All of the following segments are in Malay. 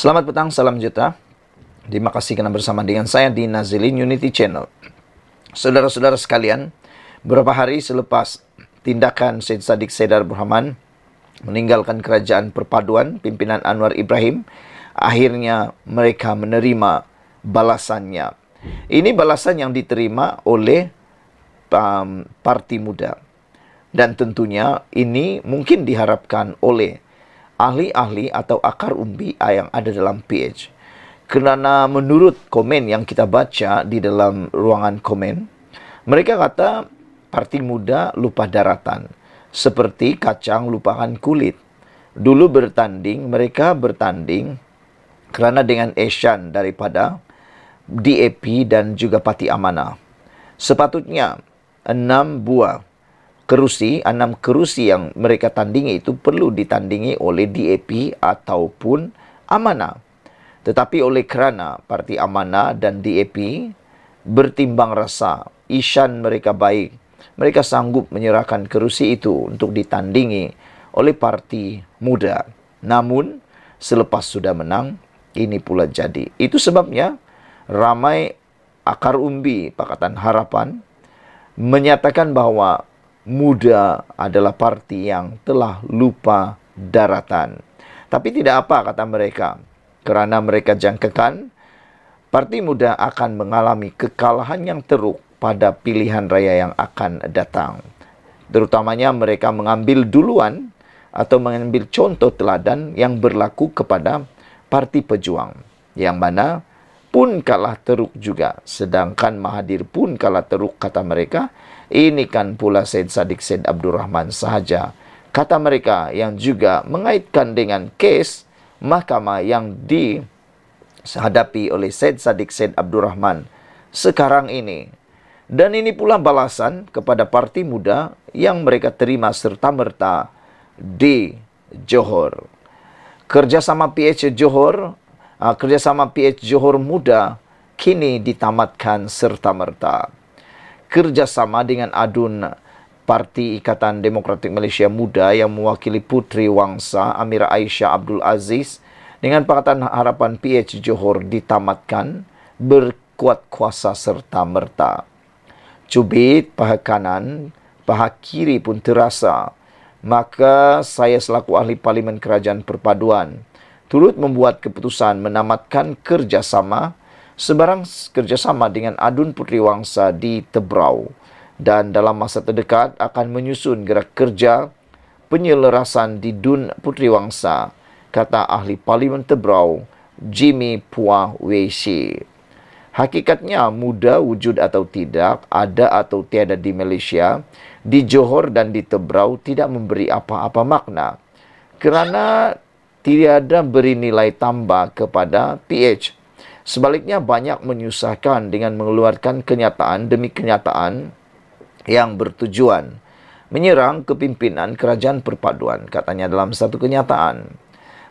Selamat petang, salam sejahtera. Terima kasih kerana bersama dengan saya di Nazilin Unity Channel. Saudara-saudara sekalian, beberapa hari selepas tindakan Syed Saddiq Syed Abdul Rahman meninggalkan kerajaan perpaduan pimpinan Anwar Ibrahim, akhirnya mereka menerima balasannya. Ini balasan yang diterima oleh Parti Muda. Dan tentunya ini mungkin diharapkan oleh ahli-ahli atau akar umbi yang ada dalam PH. Kerana menurut komen yang kita baca di dalam ruangan komen, mereka kata Parti Muda lupa daratan. Seperti kacang lupakan kulit. Dulu mereka bertanding kerana dengan Asian daripada DAP dan juga Parti Amanah. Sepatutnya 6 kerusi yang mereka tandingi itu perlu ditandingi oleh DAP ataupun Amanah. Tetapi oleh kerana Parti Amanah dan DAP bertimbang rasa isyan mereka baik, mereka sanggup menyerahkan kerusi itu untuk ditandingi oleh Parti Muda. Namun, selepas sudah menang, ini pula jadi. Itu sebabnya ramai akar umbi Pakatan Harapan menyatakan bahawa Muda adalah parti yang telah lupa daratan. Tapi tidak apa, kata mereka, kerana mereka jangkakan Parti Muda akan mengalami kekalahan yang teruk pada pilihan raya yang akan datang. Terutamanya mereka mengambil duluan atau mengambil contoh teladan yang berlaku kepada Parti Pejuang, yang mana pun kalah teruk juga. Sedangkan Mahathir pun kalah teruk, kata mereka. Ini kan pula Syed Saddiq Syed Abdul Rahman sahaja, kata mereka, yang juga mengaitkan dengan kes mahkamah yang dihadapi oleh Syed Saddiq Syed Abdul Rahman sekarang ini. Dan ini pula balasan kepada Parti Muda yang mereka terima serta-merta di Johor. Kerjasama PH Johor Muda kini ditamatkan serta-merta. Kerjasama dengan adun Parti Ikatan Demokratik Malaysia Muda yang mewakili Puteri Wangsa Amira Aisyah Abdul Aziz dengan Pakatan Harapan PH Johor ditamatkan berkuat kuasa serta-merta. Cubit pihak kanan, pihak kiri pun terasa. Maka saya selaku ahli Parlimen Kerajaan Perpaduan turut membuat keputusan menamatkan kerjasama dengan adun Puteri Wangsa di Tebrau, dan dalam masa terdekat akan menyusun gerak kerja penyelarasan di Dun Puteri Wangsa, kata ahli Parlimen Tebrau Jimmy Puah Wei. Hakikatnya Muda wujud atau tidak, ada atau tiada di Malaysia, di Johor dan di Tebrau tidak memberi apa-apa makna kerana tiada beri nilai tambah kepada PH. Sebaliknya banyak menyusahkan dengan mengeluarkan kenyataan demi kenyataan yang bertujuan menyerang kepimpinan kerajaan perpaduan, katanya dalam satu kenyataan.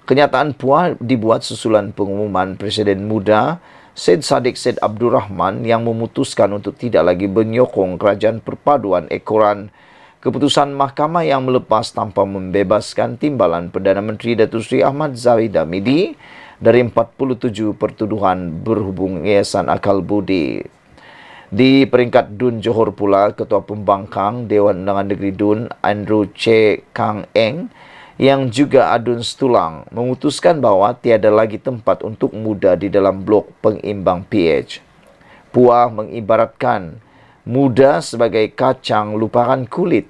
Kenyataan Puah dibuat susulan pengumuman Presiden Muda Syed Saddiq Syed Abdul Rahman yang memutuskan untuk tidak lagi menyokong kerajaan perpaduan ekoran keputusan mahkamah yang melepas tanpa membebaskan timbalan Perdana Menteri Datuk Seri Ahmad Zahid Hamidi dari 47 pertuduhan berhubung Yayasan Akal Budi. Di peringkat Dun Johor pula, Ketua Pembangkang Dewan Undangan Negeri Dun, Andrew Che Kang Eng, yang juga adun Setulang, memutuskan bahawa tiada lagi tempat untuk Muda di dalam blok pengimbang PH. Puah mengibaratkan Muda sebagai kacang lupakan kulit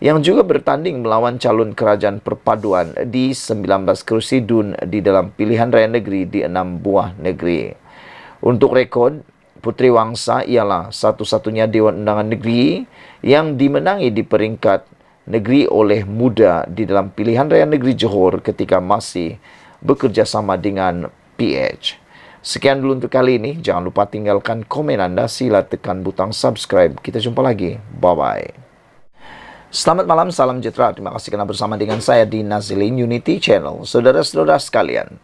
yang juga bertanding melawan calon kerajaan perpaduan di 19 kerusi Dun di dalam pilihan raya negeri di 6 buah negeri. Untuk rekod, Puteri Wangsa ialah satu-satunya Dewan Undangan Negeri yang dimenangi di peringkat negeri oleh Muda di dalam pilihan raya negeri Johor ketika masih bekerjasama dengan PH. Sekian dulu untuk kali ini. Jangan lupa tinggalkan komen anda. Sila tekan butang subscribe. Kita jumpa lagi. Bye-bye. Selamat malam, salam sejahtera. Terima kasih kerana bersama dengan saya di Nazilin Unity Channel. Saudara-saudara sekalian,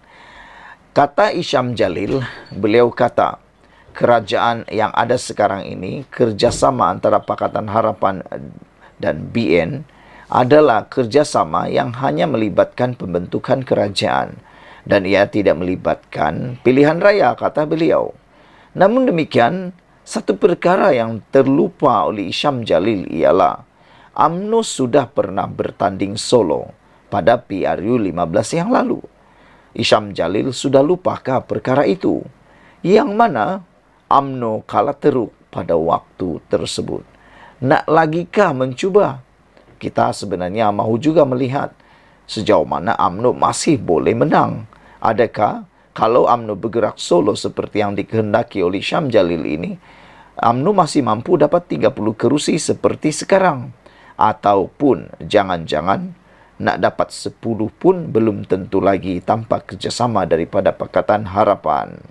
kata Isham Jalil, beliau kata, kerajaan yang ada sekarang ini, kerjasama antara Pakatan Harapan dan BN adalah kerjasama yang hanya melibatkan pembentukan kerajaan dan ia tidak melibatkan pilihan raya, kata beliau. Namun demikian, satu perkara yang terlupa oleh Isham Jalil ialah UMNO sudah pernah bertanding solo pada PRU 15 yang lalu. Isham Jalil sudah lupakah perkara itu? Yang mana UMNO kalah teruk pada waktu tersebut. Nak lagikah mencuba? Kita sebenarnya mahu juga melihat sejauh mana UMNO masih boleh menang. Adakah kalau UMNO bergerak solo seperti yang dikehendaki oleh Isham Jalil ini, UMNO masih mampu dapat 30 kerusi seperti sekarang? Ataupun jangan-jangan nak dapat 10 pun belum tentu lagi tanpa kerjasama daripada Pakatan Harapan.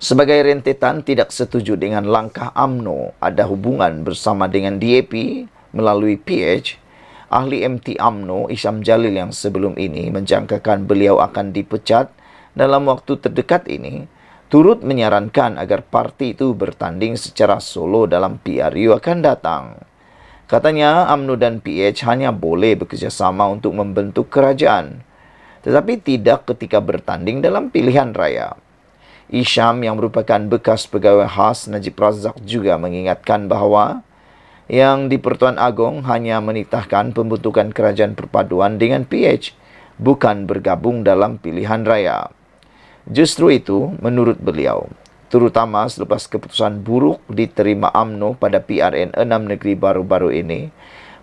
Sebagai rentetan tidak setuju dengan langkah UMNO ada hubungan bersama dengan DAP melalui PH, ahli MT UMNO Isham Jalil yang sebelum ini menjangkakan beliau akan dipecat dalam waktu terdekat ini, turut menyarankan agar parti itu bertanding secara solo dalam PRU akan datang. Katanya UMNO dan PH hanya boleh bekerjasama untuk membentuk kerajaan, tetapi tidak ketika bertanding dalam pilihan raya. Isham yang merupakan bekas pegawai khas Najib Razak juga mengingatkan bahawa yang di Pertuan Agong hanya menitahkan pembentukan kerajaan perpaduan dengan PH, bukan bergabung dalam pilihan raya. Justru itu, menurut beliau, terutama selepas keputusan buruk diterima UMNO pada PRN 6 negeri baru-baru ini,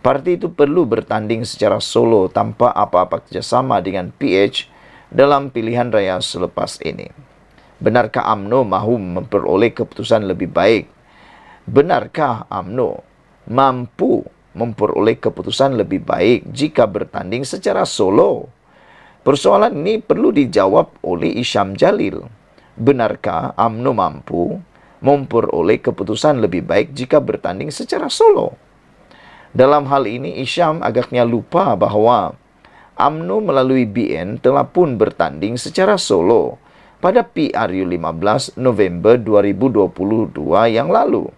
parti itu perlu bertanding secara solo tanpa apa-apa kerjasama dengan PH dalam pilihan raya selepas ini. Benarkah UMNO mahu memperoleh keputusan lebih baik? Benarkah UMNO mampu memperoleh keputusan lebih baik jika bertanding secara solo? Persoalan ini perlu dijawab oleh Isham Jalil. Benarkah UMNO mampu memperoleh keputusan lebih baik jika bertanding secara solo? Dalam hal ini, Isham agaknya lupa bahawa UMNO melalui BN telah pun bertanding secara solo pada PRU 15 November 2022 yang lalu.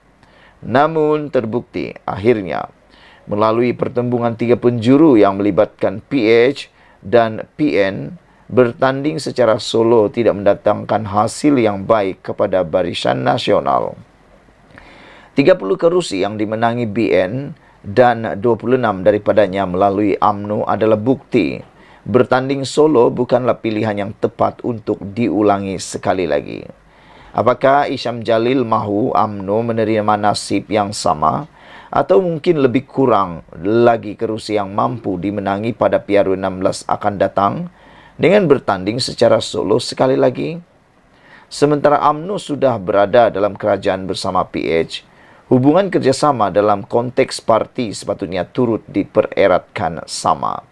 Namun terbukti akhirnya melalui pertembungan 3 penjuru yang melibatkan PH dan PN, bertanding secara solo tidak mendatangkan hasil yang baik kepada Barisan Nasional. 30 kerusi yang dimenangi BN dan 26 daripadanya melalui UMNO adalah bukti bertanding solo bukanlah pilihan yang tepat untuk diulangi sekali lagi. Apakah Isham Jalil mahu UMNO menerima nasib yang sama atau mungkin lebih kurang lagi kerusi yang mampu dimenangi pada PRU 16 akan datang dengan bertanding secara solo sekali lagi? Sementara UMNO sudah berada dalam kerajaan bersama PH, hubungan kerjasama dalam konteks parti sepatutnya turut dipereratkan sama.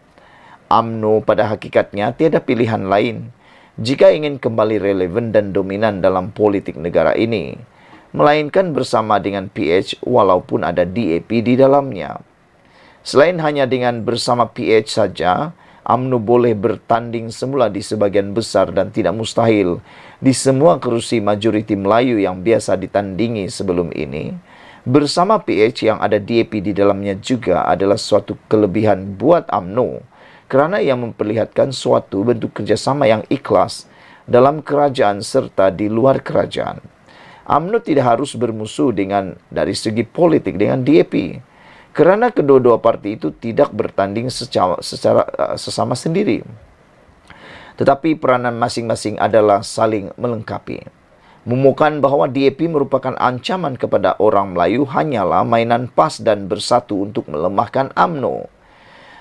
UMNO pada hakikatnya tiada pilihan lain jika ingin kembali relevan dan dominan dalam politik negara ini, melainkan bersama dengan PH walaupun ada DAP di dalamnya. Selain hanya dengan bersama PH saja, UMNO boleh bertanding semula di sebagian besar dan tidak mustahil di semua kerusi majoriti Melayu yang biasa ditandingi sebelum ini. Bersama PH yang ada DAP di dalamnya juga adalah suatu kelebihan buat UMNO, kerana ia memperlihatkan suatu bentuk kerjasama yang ikhlas dalam kerajaan serta di luar kerajaan. UMNO tidak harus bermusuh dari segi politik dengan DAP, kerana kedua-dua parti itu tidak bertanding secara sesama sendiri. Tetapi peranan masing-masing adalah saling melengkapi. Memukan bahawa DAP merupakan ancaman kepada orang Melayu hanyalah mainan PAS dan Bersatu untuk melemahkan UMNO.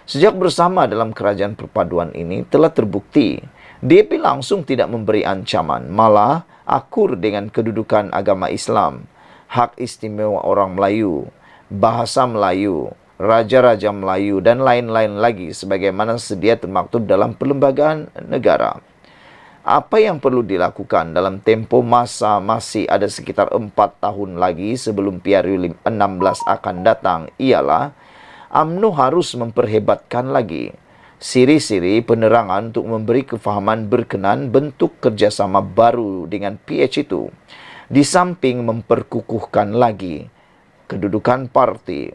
Sejak bersama dalam kerajaan perpaduan ini telah terbukti DAP langsung tidak memberi ancaman, malah akur dengan kedudukan agama Islam, hak istimewa orang Melayu, bahasa Melayu, raja-raja Melayu dan lain-lain lagi sebagaimana sedia termaktub dalam perlembagaan negara. Apa yang perlu dilakukan dalam tempoh masa masih ada sekitar 4 tahun lagi sebelum PRU 16 akan datang ialah UMNO harus memperhebatkan lagi siri-siri penerangan untuk memberi kefahaman berkenan bentuk kerjasama baru dengan PH itu, di samping memperkukuhkan lagi kedudukan parti.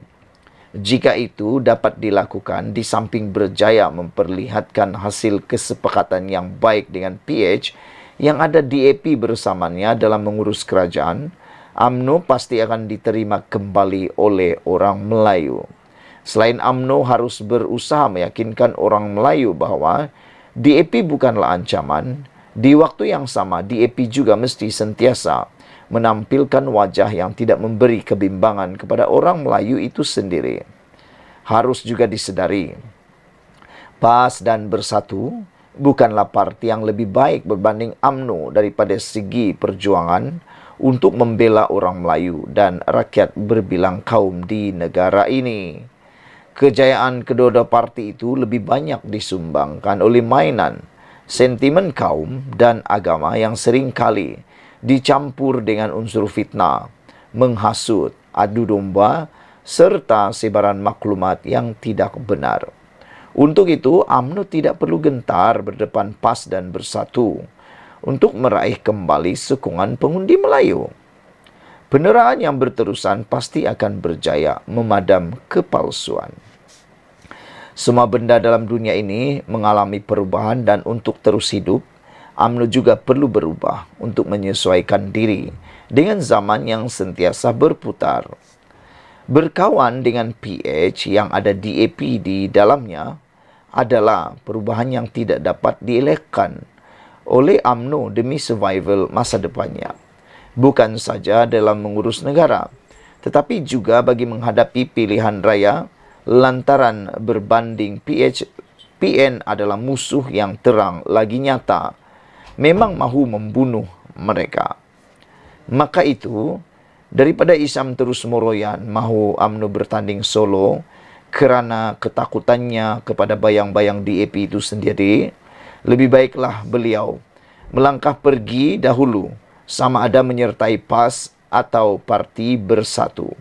Jika itu dapat dilakukan di samping berjaya memperlihatkan hasil kesepakatan yang baik dengan PH yang ada DAP bersamanya dalam mengurus kerajaan, UMNO pasti akan diterima kembali oleh orang Melayu. Selain UMNO harus berusaha meyakinkan orang Melayu bahwa DAP bukanlah ancaman, di waktu yang sama DAP juga mesti sentiasa menampilkan wajah yang tidak memberi kebimbangan kepada orang Melayu itu sendiri. Harus juga disedari, PAS dan Bersatu bukanlah parti yang lebih baik berbanding UMNO daripada segi perjuangan untuk membela orang Melayu dan rakyat berbilang kaum di negara ini. Kejayaan kedua-dua parti itu lebih banyak disumbangkan oleh mainan, sentimen kaum dan agama yang seringkali dicampur dengan unsur fitnah, menghasut, adu domba, serta sebaran maklumat yang tidak benar. Untuk itu, UMNO tidak perlu gentar berdepan PAS dan Bersatu untuk meraih kembali sokongan pengundi Melayu. Peneraan yang berterusan pasti akan berjaya memadam kepalsuan. Semua benda dalam dunia ini mengalami perubahan dan untuk terus hidup, UMNO juga perlu berubah untuk menyesuaikan diri dengan zaman yang sentiasa berputar. Berkawan dengan PH yang ada DAP di dalamnya adalah perubahan yang tidak dapat dielakkan oleh UMNO demi survival masa depannya. Bukan saja dalam mengurus negara, tetapi juga bagi menghadapi pilihan raya lantaran berbanding PN adalah musuh yang terang lagi nyata. Memang mahu membunuh mereka. Maka itu, daripada Isam terus meroyan mahu UMNO bertanding solo kerana ketakutannya kepada bayang-bayang DAP itu sendiri, lebih baiklah beliau melangkah pergi dahulu sama ada menyertai PAS atau Parti Bersatu.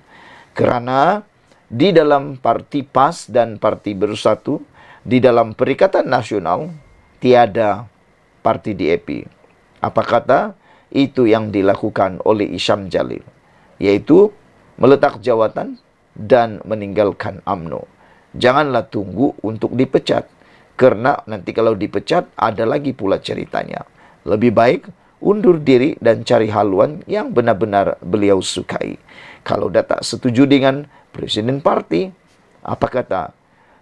Kerana di dalam Parti PAS dan Parti Bersatu, di dalam Perikatan Nasional, tiada Parti DAP. Apa kata? Itu yang dilakukan oleh Isham Jalil, yaitu meletak jawatan dan meninggalkan UMNO. Janganlah tunggu untuk dipecat, kerana nanti kalau dipecat ada lagi pula ceritanya. Lebih baik undur diri dan cari haluan yang benar-benar beliau sukai. Kalau dah tak setuju dengan presiden parti, apa kata?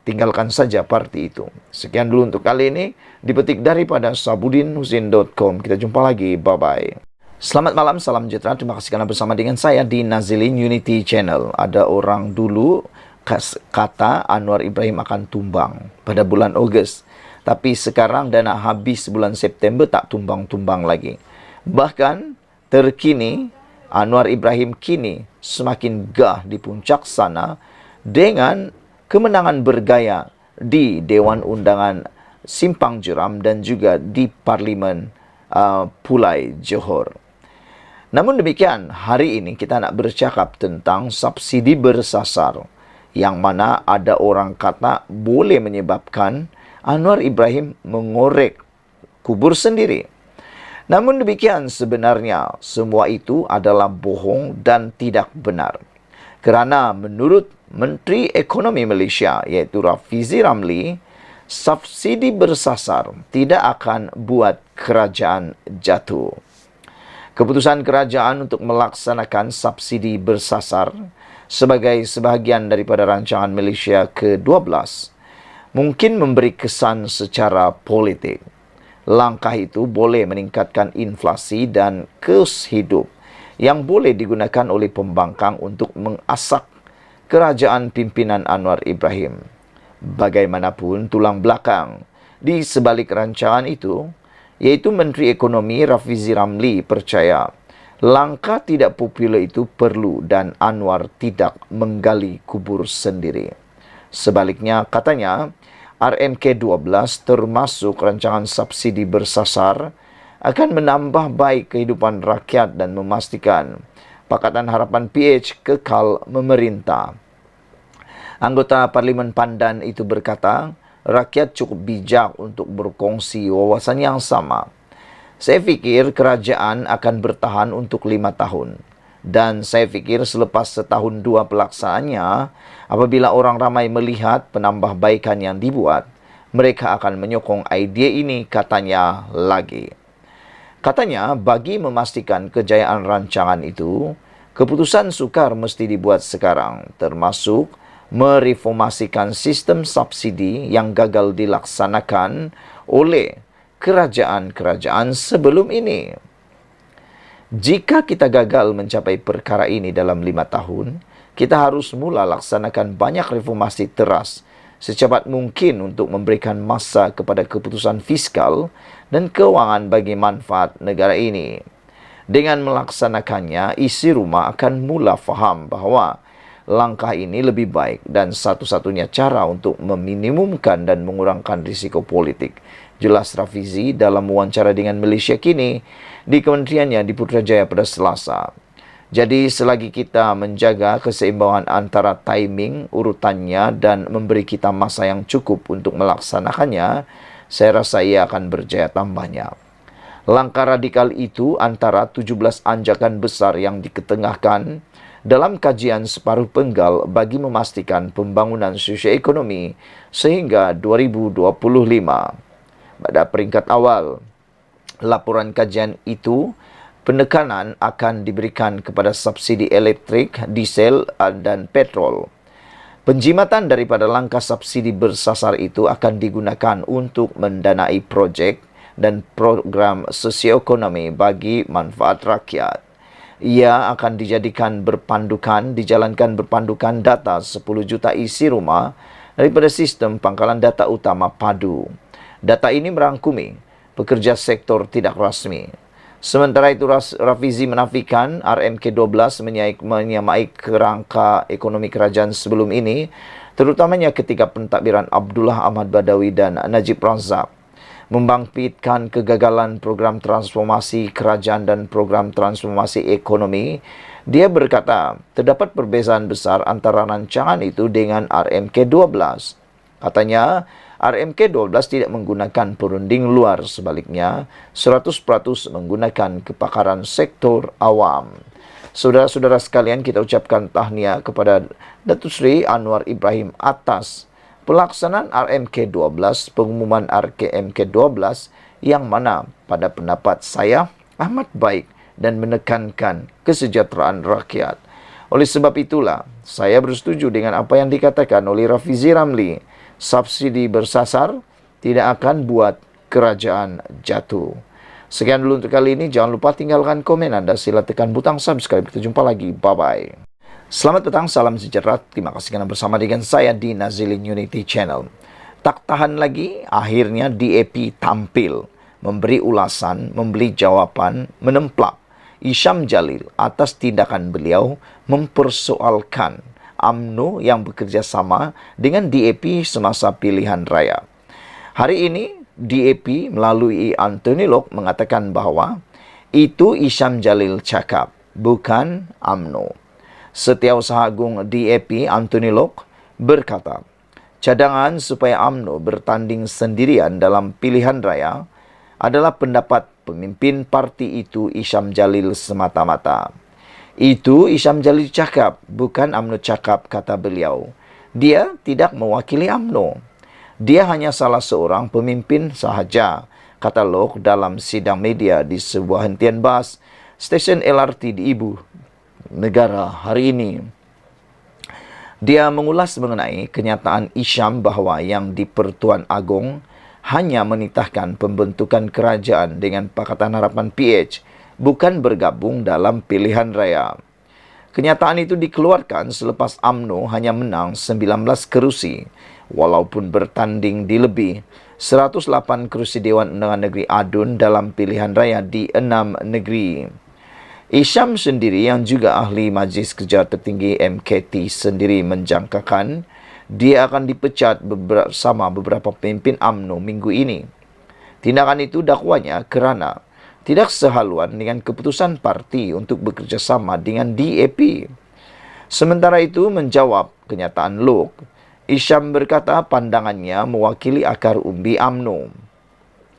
Tinggalkan saja parti itu. Sekian dulu untuk kali ini. Dipetik daripada sabudinhusin.com. Kita jumpa lagi. Bye-bye. Selamat malam, salam sejahtera. Terima kasih karena bersama dengan saya di Nazilin Unity Channel. Ada orang dulu kata Anwar Ibrahim akan tumbang pada bulan Ogos. Tapi sekarang dah nak habis bulan September tak tumbang-tumbang lagi. Bahkan terkini Anwar Ibrahim kini semakin gah di puncak sana dengan kemenangan bergaya di Dewan Undangan Simpang Jeram dan juga di Parlimen Pulai Johor. Namun demikian, hari ini kita nak bercakap tentang subsidi bersasar yang mana ada orang kata boleh menyebabkan Anwar Ibrahim mengorek kubur sendiri. Namun demikian, sebenarnya semua itu adalah bohong dan tidak benar. Kerana menurut Menteri Ekonomi Malaysia iaitu Rafizi Ramli, subsidi bersasar tidak akan buat kerajaan jatuh. Keputusan kerajaan untuk melaksanakan subsidi bersasar sebagai sebahagian daripada rancangan Malaysia ke-12 mungkin memberi kesan secara politik. Langkah itu boleh meningkatkan inflasi dan kos hidup yang boleh digunakan oleh pembangkang untuk mengasak kerajaan pimpinan Anwar Ibrahim. Bagaimanapun, tulang belakang di sebalik rancangan itu, iaitu Menteri Ekonomi Rafizi Ramli percaya langkah tidak popular itu perlu dan Anwar tidak menggali kubur sendiri. Sebaliknya, katanya, RMK-12 termasuk rancangan subsidi bersasar akan menambah baik kehidupan rakyat dan memastikan Pakatan Harapan PH kekal memerintah. Anggota Parlimen Pandan itu berkata, rakyat cukup bijak untuk berkongsi wawasan yang sama. Saya fikir kerajaan akan bertahan untuk 5 tahun Dan saya fikir selepas setahun dua pelaksanaannya, apabila orang ramai melihat penambahbaikan yang dibuat, mereka akan menyokong idea ini, katanya lagi. Katanya, bagi memastikan kejayaan rancangan itu, keputusan sukar mesti dibuat sekarang, termasuk mereformasikan sistem subsidi yang gagal dilaksanakan oleh kerajaan-kerajaan sebelum ini. Jika kita gagal mencapai perkara ini dalam 5 tahun, kita harus mula laksanakan banyak reformasi teras secepat mungkin untuk memberikan masa kepada keputusan fiskal dan keuangan bagi manfaat negara ini. Dengan melaksanakannya, isi rumah akan mula faham bahawa langkah ini lebih baik dan satu-satunya cara untuk meminimumkan dan mengurangkan risiko politik. Jelas Rafizi dalam wawancara dengan Malaysia Kini di kementeriannya di Putrajaya pada Selasa. Jadi selagi kita menjaga keseimbangan antara timing, urutannya dan memberi kita masa yang cukup untuk melaksanakannya, saya rasa ia akan berjaya tambahnya. Langkah radikal itu antara 17 anjakan besar yang diketengahkan dalam kajian separuh penggal bagi memastikan pembangunan sosioekonomi sehingga 2025. Pada peringkat awal, laporan kajian itu, penekanan akan diberikan kepada subsidi elektrik, diesel dan petrol. Penjimatan daripada langkah subsidi bersasar itu akan digunakan untuk mendanai projek dan program sosioekonomi bagi manfaat rakyat. Ia akan dijalankan berpandukan data 10 juta isi rumah daripada sistem pangkalan data utama padu. Data ini merangkumi pekerja sektor tidak rasmi. Sementara itu, Rafizi menafikan RMK12 menyamai kerangka ekonomi kerajaan sebelum ini, terutamanya ketika pentadbiran Abdullah Ahmad Badawi dan Najib Razak. Membangkitkan kegagalan program transformasi kerajaan dan program transformasi ekonomi, dia berkata terdapat perbezaan besar antara rancangan itu dengan RMK12. Katanya, RMK12 tidak menggunakan perunding luar, sebaliknya 100% menggunakan kepakaran sektor awam. Saudara-saudara sekalian, kita ucapkan tahniah kepada Datuk Seri Anwar Ibrahim atas pelaksanaan RMK12, pengumuman RMK12 yang mana pada pendapat saya amat baik dan menekankan kesejahteraan rakyat. Oleh sebab itulah, saya bersetuju dengan apa yang dikatakan oleh Rafizi Ramli. Subsidi bersasar tidak akan buat kerajaan jatuh. Sekian dulu untuk kali ini. Jangan lupa tinggalkan komen Anda. Sila tekan butang subscribe. Kita jumpa lagi. Bye-bye. Selamat petang. Salam sejahtera. Terima kasih kerana bersama dengan saya di Nazilin Unity Channel. Tak tahan lagi, akhirnya DAP tampil. Memberi ulasan, memberi jawapan, menemplak Isham Jalil atas tindakan beliau mempersoalkan UMNO yang bekerjasama dengan DAP semasa pilihan raya. Hari ini, DAP melalui Anthony Lok mengatakan bahawa itu Isham Jalil cakap, bukan UMNO. Setiausaha Agung DAP Anthony Lok berkata, cadangan supaya UMNO bertanding sendirian dalam pilihan raya adalah pendapat pemimpin parti itu Isham Jalil semata-mata. Itu Isham Jalil cakap, bukan UMNO cakap, kata beliau. Dia tidak mewakili UMNO. Dia hanya salah seorang pemimpin sahaja, kata Lok dalam sidang media di sebuah hentian bas stesen LRT di Ibu Negara hari ini. Dia mengulas mengenai kenyataan Isham bahawa yang di Pertuan Agong hanya menitahkan pembentukan kerajaan dengan Pakatan Harapan PH, bukan bergabung dalam pilihan raya. Kenyataan itu dikeluarkan selepas UMNO hanya menang 19 kerusi, walaupun bertanding di lebih 108 kerusi Dewan Undangan Negeri Adun dalam pilihan raya di 6 negeri. Isham sendiri yang juga ahli Majlis Kerja Tertinggi MKT sendiri menjangkakan dia akan dipecat bersama beberapa pemimpin UMNO minggu ini. Tindakan itu dakwanya kerana tidak sehaluan dengan keputusan parti untuk bekerjasama dengan DAP. Sementara itu, menjawab kenyataan Lok, Isham berkata pandangannya mewakili akar umbi UMNO.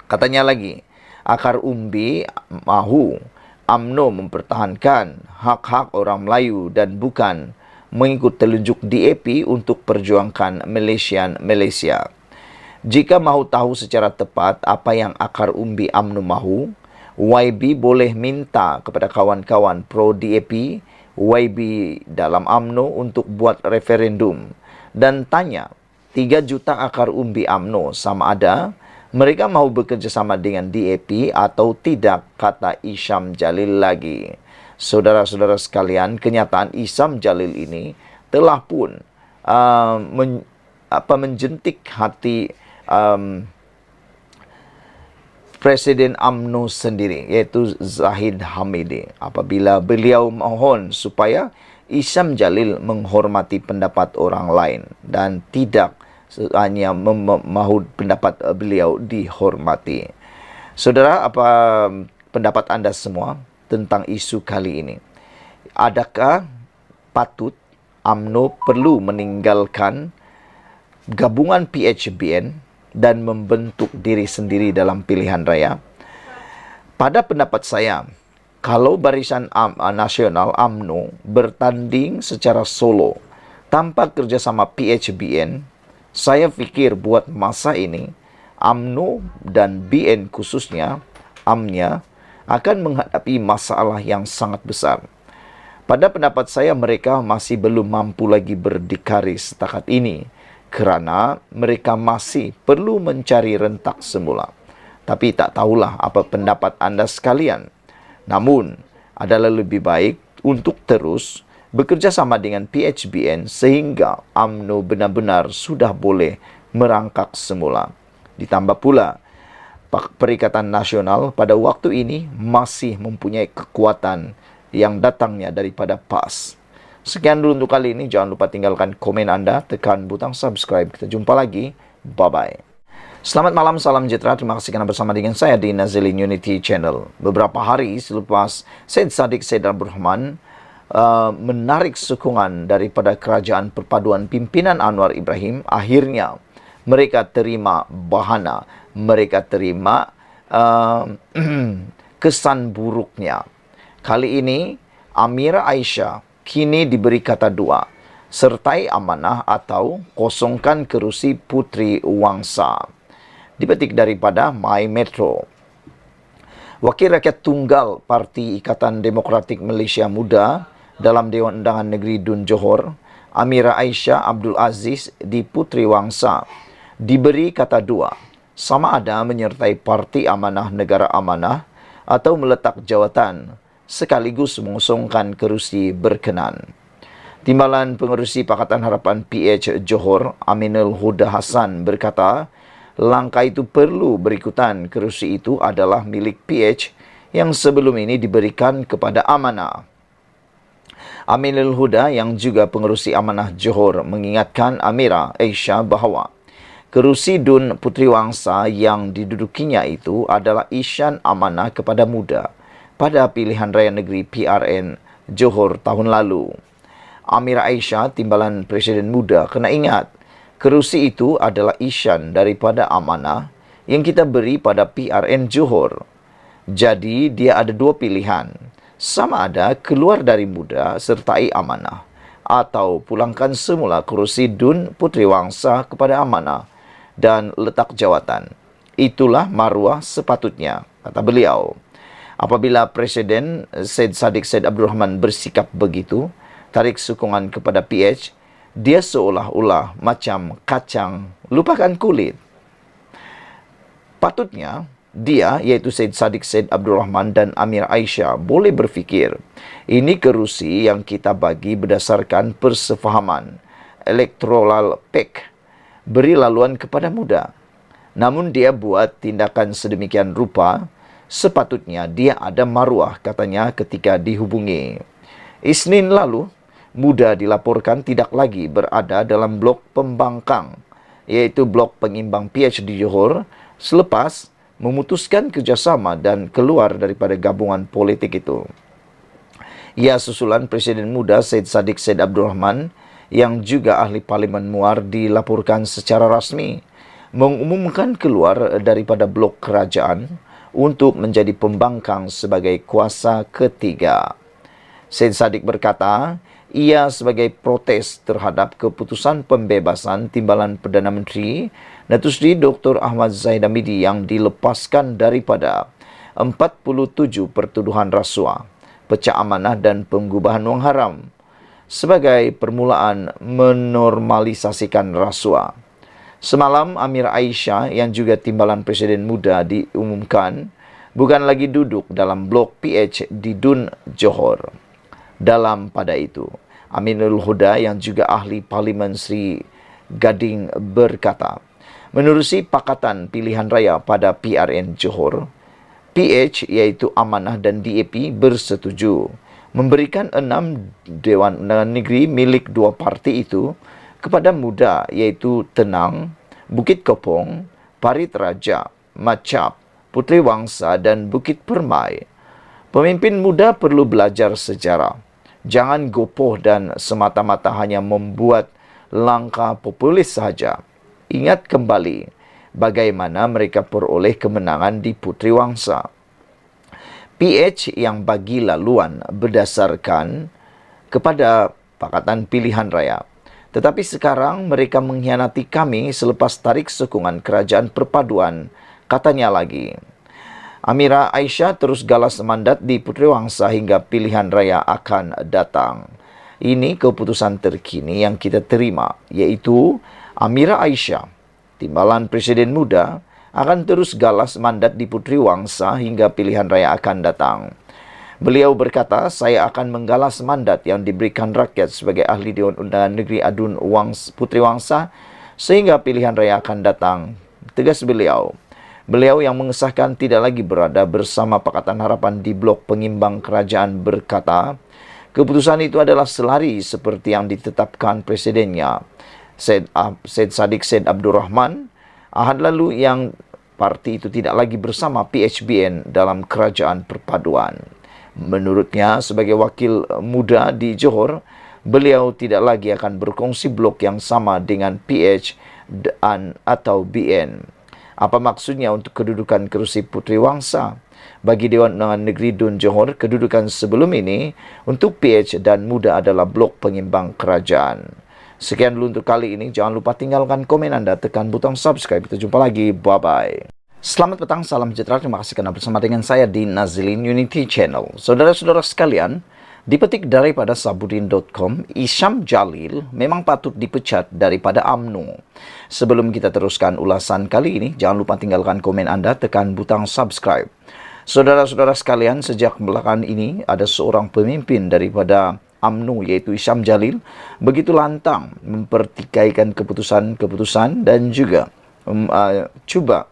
Katanya lagi, akar umbi mahu UMNO mempertahankan hak-hak orang Melayu dan bukan mengikut telunjuk DAP untuk perjuangkan Malaysia. Jika mahu tahu secara tepat apa yang akar umbi UMNO mahu, YB boleh minta kepada kawan-kawan pro-DAP YB dalam UMNO untuk buat referendum dan tanya 3 juta akar umbi UMNO sama ada mereka mahu bekerjasama dengan DAP atau tidak, kata Isham Jalil lagi. Saudara-saudara sekalian, kenyataan Isham Jalil ini telah pun menjentik hati Presiden UMNO sendiri, iaitu Zahid Hamidi, apabila beliau mohon supaya Isham Jalil menghormati pendapat orang lain dan tidak hanya mahu pendapat beliau dihormati. Saudara, apa pendapat anda semua tentang isu kali ini? Adakah patut UMNO perlu meninggalkan gabungan PHBN dan membentuk diri sendiri dalam pilihan raya? Pada pendapat saya, kalau Barisan Nasional UMNO bertanding secara solo tanpa kerjasama PHBN, saya fikir buat masa ini UMNO dan BN khususnya UMNO akan menghadapi masalah yang sangat besar. Pada pendapat saya, mereka masih belum mampu lagi berdikari setakat ini kerana mereka masih perlu mencari rentak semula. Tapi tak tahulah apa pendapat anda sekalian. Namun, adalah lebih baik untuk terus bekerjasama dengan PHBN sehingga UMNO benar-benar sudah boleh merangkak semula. Ditambah pula, Perikatan Nasional pada waktu ini masih mempunyai kekuatan yang datangnya daripada PAS. Sekian dulu untuk kali ini. Jangan lupa tinggalkan komen anda, tekan butang subscribe. Kita jumpa lagi. Bye-bye. Selamat malam, salam sejahtera. Terima kasih kerana bersama dengan saya di Nazilin Unity Channel. Beberapa hari selepas Syed Saddiq Syed Abdul Rahman menarik sokongan daripada Kerajaan Perpaduan Pimpinan Anwar Ibrahim, akhirnya mereka terima bahana, mereka terima kesan buruknya. Kali ini, Amira Aisyah kini diberi kata dua, sertai amanah atau kosongkan kerusi Puteri Wangsa. Dipetik daripada My Metro. Wakil Rakyat Tunggal Parti Ikatan Demokratik Malaysia Muda dalam Dewan Undangan Negeri Dun Johor, Amira Aisyah Abdul Aziz di Puteri Wangsa, diberi kata dua, sama ada menyertai Parti Amanah Negara Amanah atau meletak jawatan sekaligus mengosongkan kerusi berkenan. Timbalan Pengerusi Pakatan Harapan PH Johor, Aminul Huda Hassan berkata, langkah itu perlu berikutan kerusi itu adalah milik PH yang sebelum ini diberikan kepada Amanah. Aminul Huda yang juga Pengerusi Amanah Johor mengingatkan Amira Aisyah bahawa kerusi Dun Puteri Wangsa yang didudukinya itu adalah isyan amanah kepada muda pada pilihan raya negeri PRN Johor tahun lalu. Amira Aisyah, Timbalan Presiden Muda, kena ingat, kerusi itu adalah isyan daripada amanah yang kita beri pada PRN Johor. Jadi, dia ada dua pilihan. Sama ada keluar dari muda sertai amanah atau pulangkan semula kerusi Dun Puteri Wangsa kepada amanah dan letak jawatan. Itulah maruah sepatutnya, kata beliau. Apabila Presiden Syed Saddiq Syed Abdul Rahman bersikap begitu, tarik sokongan kepada PH, dia seolah-olah macam kacang lupakan kulit. Patutnya, dia, iaitu Syed Saddiq Syed Abdul Rahman dan Amir Aisyah, boleh berfikir, ini kerusi yang kita bagi berdasarkan persefahaman, electoral pact, beri laluan kepada muda. Namun dia buat tindakan sedemikian rupa, sepatutnya dia ada maruah, katanya ketika dihubungi. Isnin lalu, muda dilaporkan tidak lagi berada dalam blok pembangkang, iaitu blok pengimbang PH di Johor, selepas memutuskan kerjasama dan keluar daripada gabungan politik itu. Ia susulan Presiden Muda Syed Saddiq Syed Abdul Rahman yang juga ahli Parlimen Muar dilaporkan secara rasmi mengumumkan keluar daripada blok kerajaan untuk menjadi pembangkang sebagai kuasa ketiga. Syed Saddiq berkata, ia sebagai protes terhadap keputusan pembebasan timbalan Perdana Menteri Datuk Seri Dr. Ahmad Zahid Hamidi yang dilepaskan daripada 47 pertuduhan rasuah, pecah amanah dan pengubahan wang haram sebagai permulaan menormalisasikan rasuah. Semalam, Amira Aisyah yang juga timbalan Presiden Muda diumumkan bukan lagi duduk dalam blok PH di Dun Johor. Dalam pada itu, Aminul Huda yang juga ahli Parlimen Sri Gading berkata, menerusi pakatan pilihan raya pada PRN Johor, PH iaitu Amanah dan DAP bersetuju memberikan 6 Dewan Undangan Negeri milik dua parti itu kepada Muda iaitu Tenang, Bukit Kopong, Parit Raja, Macap, Puteri Wangsa dan Bukit Permai. Pemimpin muda perlu belajar sejarah. Jangan gopoh dan semata-mata hanya membuat langkah populis sahaja. Ingat kembali bagaimana mereka peroleh kemenangan di Puteri Wangsa. PH yang bagi laluan berdasarkan kepada pakatan pilihan raya. Tetapi sekarang mereka mengkhianati kami selepas tarik sokongan kerajaan perpaduan, katanya lagi. Amira Aisyah terus galas mandat di Puteri Wangsa hingga pilihan raya akan datang. Ini keputusan terkini yang kita terima, iaitu Amira Aisyah, timbalan Presiden Muda, akan terus galas mandat di Puteri Wangsa hingga pilihan raya akan datang. Beliau berkata, saya akan menggalas mandat yang diberikan rakyat sebagai ahli Dewan Undangan Negeri Adun Puteri Wangsa sehingga pilihan raya akan datang. Tegas beliau. Beliau yang mengesahkan tidak lagi berada bersama Pakatan Harapan di blok pengimbang kerajaan berkata, keputusan itu adalah selari seperti yang ditetapkan presidennya, Syed Saddiq Syed Abdul Rahman, Ahad lalu yang parti itu tidak lagi bersama PHBN dalam kerajaan perpaduan. Menurutnya, sebagai wakil muda di Johor, beliau tidak lagi akan berkongsi blok yang sama dengan PH dan atau BN. Apa maksudnya untuk kedudukan kerusi Puteri Wangsa? Bagi Dewan Undangan Negeri Dun Johor, kedudukan sebelum ini untuk PH dan Muda adalah blok pengimbang kerajaan. Sekian dulu untuk kali ini. Jangan lupa tinggalkan komen Anda, tekan butang subscribe. Kita jumpa lagi. Bye-bye. Selamat petang, salam sejahtera. Terima kasih karena bersama dengan saya di Nazilin Unity Channel. Saudara-saudara sekalian, dipetik daripada Sabudin.com, Isham Jalil memang patut dipecat daripada UMNO. Sebelum kita teruskan ulasan kali ini, jangan lupa tinggalkan komen Anda, tekan butang subscribe. Saudara-saudara sekalian, sejak belakangan ini ada seorang pemimpin daripada UMNO yaitu Isham Jalil begitu lantang mempertikaikan keputusan-keputusan dan juga cuba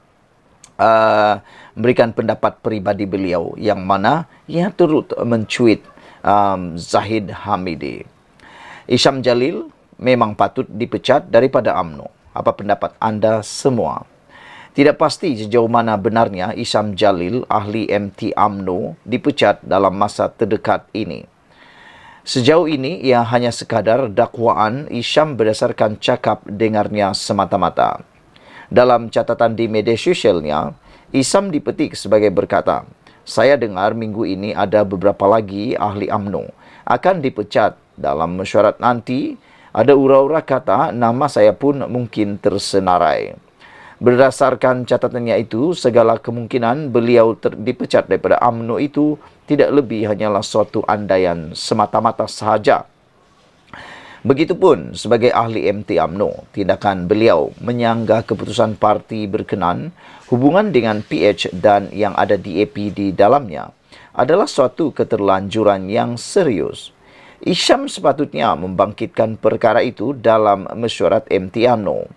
memberikan pendapat peribadi beliau yang mana ia turut mencuit Zahid Hamidi. Isham Jalil memang patut dipecat daripada UMNO. Apa pendapat Anda semua? Tidak pasti sejauh mana benarnya Isham Jalil, ahli MT UMNO, dipecat dalam masa terdekat ini. Sejauh ini, ia hanya sekadar dakwaan Isham berdasarkan cakap dengarnya semata-mata. Dalam catatan di media sosialnya, Isham dipetik sebagai berkata, saya dengar minggu ini ada beberapa lagi ahli UMNO akan dipecat. Dalam mesyuarat nanti, ada ura-ura kata nama saya pun mungkin tersenarai. Berdasarkan catatannya itu, segala kemungkinan beliau dipecat daripada UMNO itu tidak lebih hanyalah suatu andaian semata-mata sahaja. Begitupun sebagai ahli MT UMNO, tindakan beliau menyanggah keputusan parti berkenan hubungan dengan PH dan yang ada DAP di dalamnya adalah suatu keterlanjuran yang serius. Isham sepatutnya membangkitkan perkara itu dalam mesyuarat MT UMNO.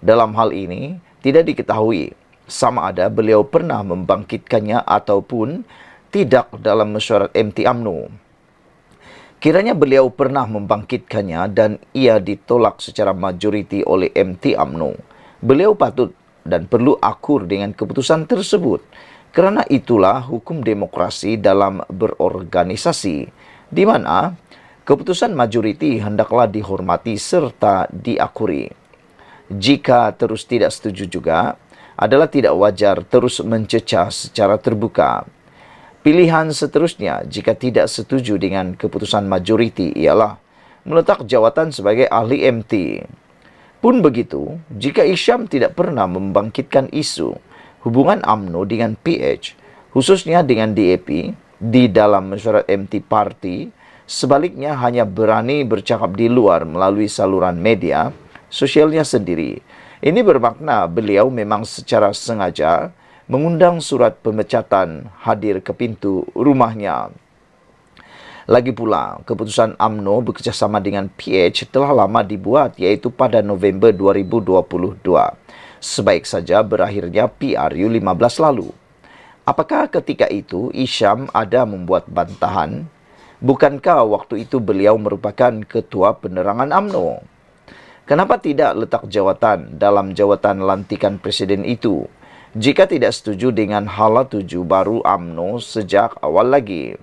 Dalam hal ini, tidak diketahui sama ada beliau pernah membangkitkannya ataupun tidak dalam mesyuarat MT UMNO. Kiranya beliau pernah membangkitkannya dan ia ditolak secara majoriti oleh MT UMNO. Beliau patut dan perlu akur dengan keputusan tersebut. Kerana itulah hukum demokrasi dalam berorganisasi, di mana keputusan majoriti hendaklah dihormati serta diakuri. Jika terus tidak setuju juga, adalah tidak wajar terus mencecah secara terbuka. Pilihan seterusnya jika tidak setuju dengan keputusan majoriti ialah meletak jawatan sebagai ahli MT. Pun begitu, jika Hisham tidak pernah membangkitkan isu hubungan UMNO dengan PH, khususnya dengan DAP, di dalam mesyuarat MT Parti, sebaliknya hanya berani bercakap di luar melalui saluran media sosialnya sendiri. Ini bermakna beliau memang secara sengaja mengundang surat pemecatan hadir ke pintu rumahnya. Lagi pula, keputusan UMNO bekerjasama dengan PH telah lama dibuat, iaitu pada November 2022. Sebaik saja berakhirnya PRU 15 lalu. Apakah ketika itu Hisham ada membuat bantahan? Bukankah waktu itu beliau merupakan ketua penerangan UMNO? Kenapa tidak letak jawatan dalam jawatan lantikan presiden itu jika tidak setuju dengan hala tuju baru UMNO sejak awal lagi?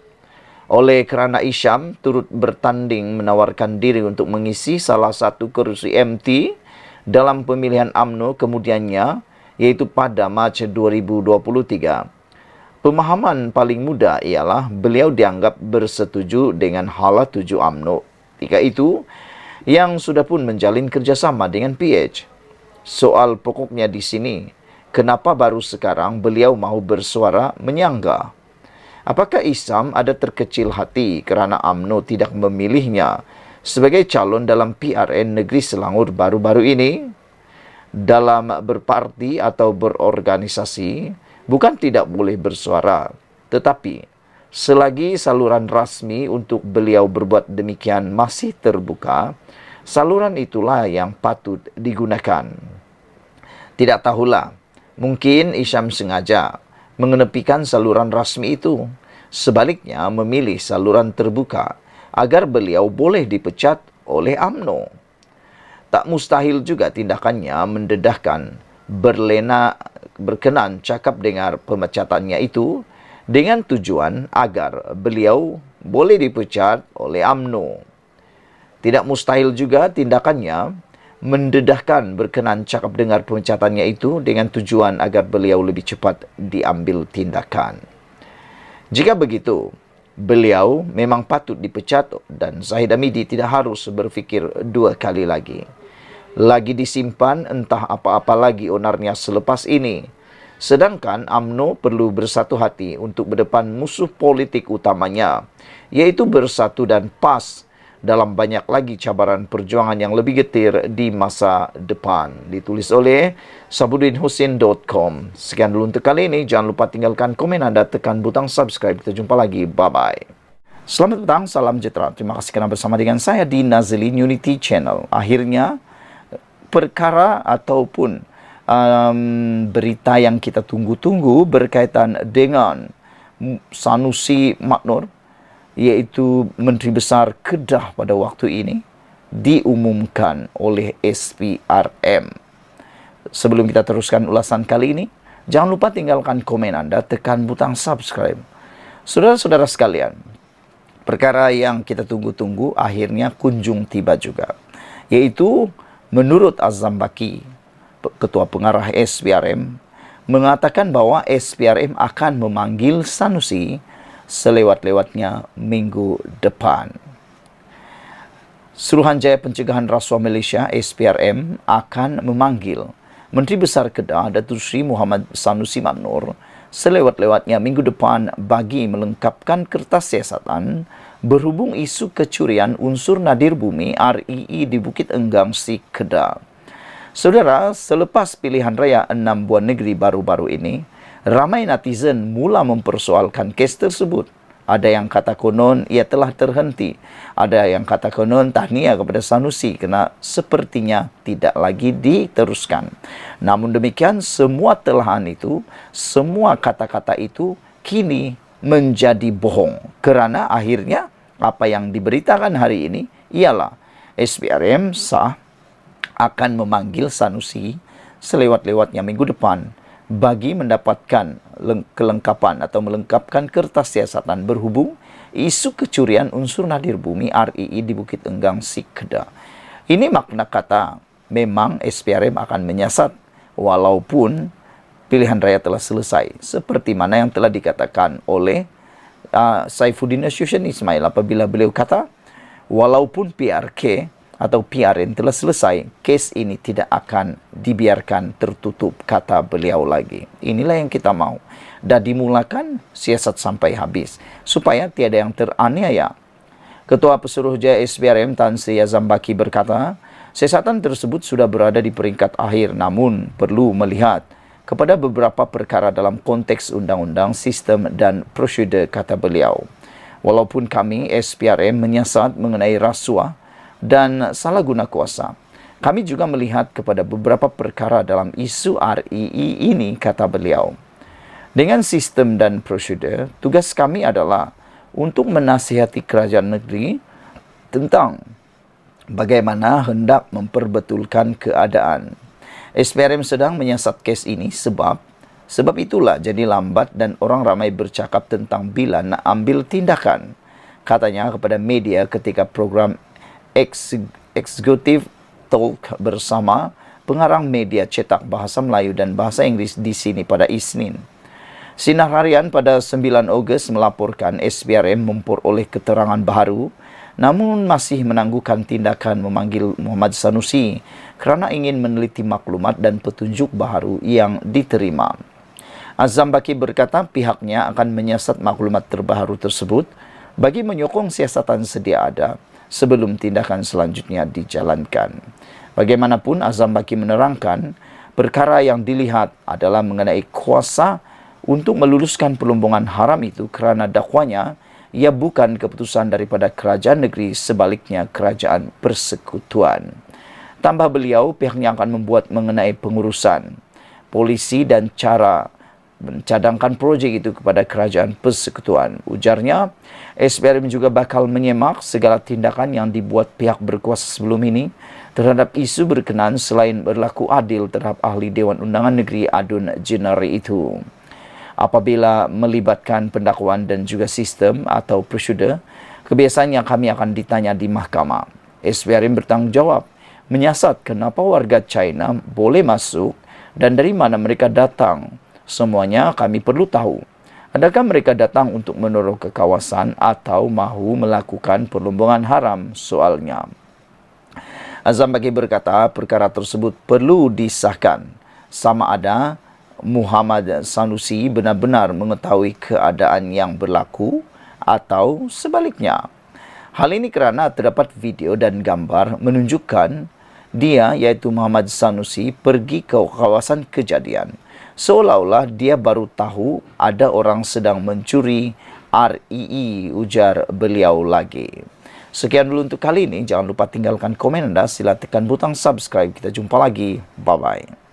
Oleh kerana Hisham turut bertanding menawarkan diri untuk mengisi salah satu kerusi MT dalam pemilihan UMNO kemudiannya, yaitu pada Mac 2023. Pemahaman paling mudah ialah beliau dianggap bersetuju dengan hala tuju UMNO ketika itu yang sudah pun menjalin kerjasama dengan PH. Soal pokoknya di sini, kenapa baru sekarang beliau mahu bersuara menyangga? Apakah Hisham ada terkecil hati kerana UMNO tidak memilihnya sebagai calon dalam PRN Negeri Selangor baru-baru ini? Dalam berparti atau berorganisasi, bukan tidak boleh bersuara, tetapi selagi saluran rasmi untuk beliau berbuat demikian masih terbuka, saluran itulah yang patut digunakan. Tidak tahulah, mungkin Hisham sengaja mengenepikan saluran rasmi itu, sebaliknya memilih saluran terbuka agar beliau boleh dipecat oleh UMNO. Tak mustahil juga tindakannya mendedahkan berkenan cakap dengar pemecatannya itu dengan tujuan agar beliau boleh dipecat oleh UMNO. Tidak mustahil juga tindakannya mendedahkan berkenan cakap dengar pemecatannya itu dengan tujuan agar beliau lebih cepat diambil tindakan. Jika begitu, beliau memang patut dipecat dan Zahid Hamidi tidak harus berfikir dua kali lagi. Lagi disimpan entah apa-apa lagi onarnya selepas ini. Sedangkan UMNO perlu bersatu hati untuk berdepan musuh politik utamanya, yaitu bersatu dan PAS dalam banyak lagi cabaran perjuangan yang lebih getir di masa depan. Ditulis oleh sabudinhusin.com. Sekian dulu untuk kali ini. Jangan lupa tinggalkan komen anda, tekan butang subscribe. Kita jumpa lagi. Bye-bye. Selamat petang, salam sejahtera. Terima kasih kerana bersama dengan saya di Nazlin Unity Channel. Akhirnya, perkara ataupun berita yang kita tunggu-tunggu berkaitan dengan Sanusi Maknur, iaitu Menteri Besar Kedah pada waktu ini, diumumkan oleh SPRM. Sebelum kita teruskan ulasan kali ini, jangan lupa tinggalkan komen anda, tekan butang subscribe. Saudara-saudara sekalian, perkara yang kita tunggu-tunggu akhirnya kunjung tiba juga, yaitu menurut Azam Baki, Ketua Pengarah SPRM, mengatakan bahwa SPRM akan memanggil Sanusi selewat-lewatnya minggu depan. Suruhanjaya Pencegahan Rasuah Malaysia SPRM akan memanggil Menteri Besar Kedah Datuk Seri Muhammad Sanusi Maknur selewat-lewatnya minggu depan bagi melengkapkan kertas siasatan berhubung isu kecurian unsur nadir bumi REE di Bukit Enggang Si Kedah. Saudara, selepas pilihan raya 6 buah negeri baru-baru ini, ramai netizen mula mempersoalkan kes tersebut. Ada yang kata konon ia telah terhenti. Ada yang kata konon tahniah kepada Sanusi kerana sepertinya tidak lagi diteruskan. Namun demikian, semua telahan itu, semua kata-kata itu kini menjadi bohong. Kerana akhirnya apa yang diberitakan hari ini ialah SPRM sah akan memanggil Sanusi selewat-lewatnya minggu depan bagi mendapatkan kelengkapan atau melengkapkan kertas siasatan berhubung isu kecurian unsur nadir bumi REE di Bukit Enggang Si Kedah. Ini makna kata memang SPRM akan menyiasat walaupun pilihan raya telah selesai. Seperti mana yang telah dikatakan oleh Saifuddin Nasution Ismail apabila beliau kata, walaupun PRK atau PRN telah selesai, kes ini tidak akan dibiarkan tertutup, kata beliau lagi. Inilah yang kita mau. Dah dimulakan siasat sampai habis, supaya tiada yang teraniaya. Ketua Pesuruhjaya SPRM Tan Sri Azam Baki berkata, siasatan tersebut sudah berada di peringkat akhir, namun perlu melihat kepada beberapa perkara dalam konteks undang-undang, sistem dan prosedur, kata beliau. Walaupun kami SPRM menyiasat mengenai rasuah dan salah guna kuasa, kami juga melihat kepada beberapa perkara dalam isu RII ini, kata beliau. Dengan sistem dan prosedur, tugas kami adalah untuk menasihati kerajaan negeri tentang bagaimana hendak memperbetulkan keadaan. SPRM sedang menyiasat kes ini sebab itulah jadi lambat dan orang ramai bercakap tentang bila nak ambil tindakan, katanya kepada media ketika program Executive Talk bersama pengarang media cetak bahasa Melayu dan bahasa Inggeris di sini pada Isnin. Sinar Harian pada 9 Ogos melaporkan SPRM memperoleh keterangan baru, namun masih menangguhkan tindakan memanggil Muhammad Sanusi kerana ingin meneliti maklumat dan petunjuk baru yang diterima. Azam Baki berkata pihaknya akan menyiasat maklumat terbaru tersebut bagi menyokong siasatan sedia ada sebelum tindakan selanjutnya dijalankan. Bagaimanapun, Azam Baki menerangkan perkara yang dilihat adalah mengenai kuasa untuk meluluskan perlombongan haram itu kerana dakwanya ia bukan keputusan daripada kerajaan negeri, sebaliknya kerajaan persekutuan. Tambah beliau, pihaknya akan membuat mengenai pengurusan polisi dan cara mencadangkan projek itu kepada kerajaan persekutuan. Ujarnya, SPRM juga bakal menyemak segala tindakan yang dibuat pihak berkuasa sebelum ini terhadap isu berkenaan selain berlaku adil terhadap ahli Dewan Undangan Negeri Adun Jenari itu. Apabila melibatkan pendakwaan dan juga sistem atau prosedur, kebiasaannya kami akan ditanya di mahkamah. SPRM bertanggungjawab menyiasat kenapa warga China boleh masuk dan dari mana mereka datang. Semuanya kami perlu tahu. Adakah mereka datang untuk menolong ke kawasan atau mahu melakukan perlombongan haram? Soalnya. Azam Baki berkata perkara tersebut perlu disahkan sama ada Muhammad Sanusi benar-benar mengetahui keadaan yang berlaku atau sebaliknya. Hal ini kerana terdapat video dan gambar menunjukkan dia, iaitu Muhammad Sanusi, pergi ke kawasan kejadian. Seolah-olah dia baru tahu ada orang sedang mencuri RII, ujar beliau lagi. Sekian dulu untuk kali ini. Jangan lupa tinggalkan komen anda. Sila tekan butang subscribe. Kita jumpa lagi. Bye-bye.